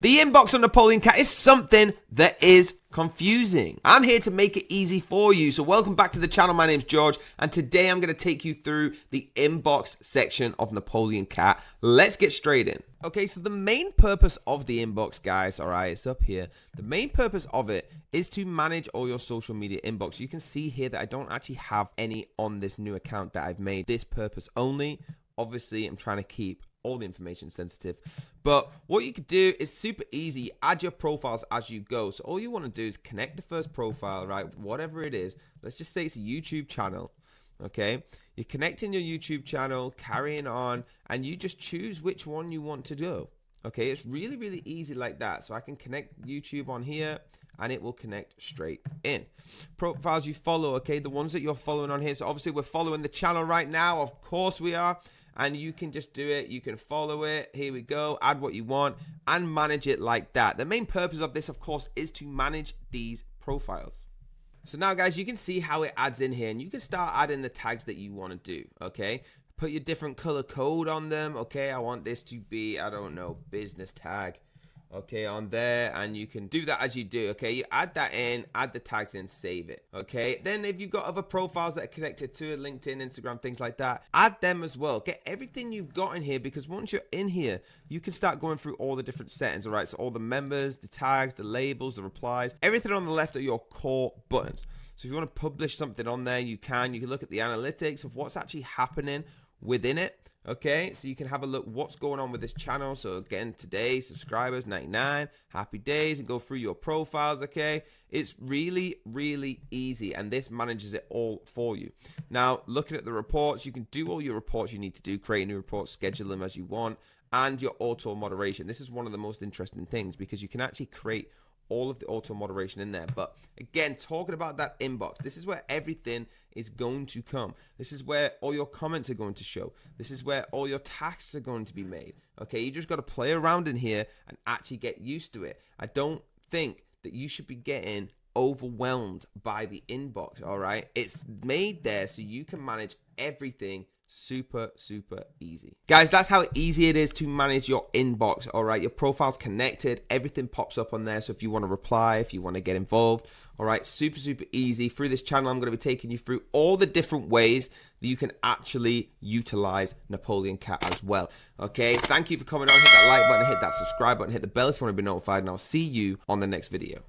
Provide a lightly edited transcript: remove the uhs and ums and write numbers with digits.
The inbox on NapoleonCat is something that is confusing. I'm here to make it easy for you. So welcome back to the channel. My name's George, and today I'm going to take you through the inbox section of NapoleonCat. Let's get straight in. Okay, so the main purpose of the inbox, guys, all right, it's up here. The main purpose of it is to manage all your social media inbox. You can see here that I don't actually have any on this new account that I've made. This purpose only. Obviously, I'm trying to keep all the information sensitive, but what you could do is super easy. Add your profiles as you go. So all you want to do is connect the first profile, right? Whatever it is, let's just say it's a YouTube channel. Okay, you're connecting your YouTube channel, carrying on, and you just choose which one you want to do. Okay, it's really easy like that. So I can connect YouTube on here and it will connect straight in. Profiles you follow, okay, the ones that you're following on here. So obviously we're following the channel right now, of course we are. And you can just do it, you can follow it, here we go, add what you want, and manage it like that. The main purpose of this, of course, is to manage these profiles. So now, guys, you can see how it adds in here, and you can start adding the tags that you want to do, okay? Put your different color code on them, okay? I want this to be, I don't know, business tag, okay, on there, and you can do that as you do, okay? You add that in, add the tags in, save it, okay? Then if you've got other profiles that are connected to it, LinkedIn, Instagram, things like that, add them as well. Get everything you've got in here, because once you're in here, you can start going through all the different settings, all right? So all the members, the tags, the labels, the replies, everything on the left are your core buttons. So if you want to publish something on there, you can look at the analytics of what's actually happening within it. Okay, so you can have a look what's going on with this channel. So again, today subscribers 99, happy days, and go through your profiles. Okay, it's really easy, and this manages it all for you. Now looking at the reports, you can do all your reports you need to do, create new reports, schedule them as you want, and your auto moderation. This is one of the most interesting things, because you can actually create all of the auto moderation in there. But again, talking about that inbox, this is where everything is going to come. This is where all your comments are going to show. This is where all your tasks are going to be made. Okay, you just got to play around in here and actually get used to it. I don't think that you should be getting overwhelmed by the inbox. All right, it's made there so you can manage everything super easy. Guys, that's how easy it is to manage your inbox. All right, your profile's connected, everything pops up on there. So if you want to reply, if you want to get involved, all right, super easy. Through this channel, I'm going to be taking you through all the different ways that you can actually utilize NapoleonCat as well. Okay, thank you for coming on. Hit that like button, hit that subscribe button, hit the bell if you want to be notified, and I'll see you on the next video.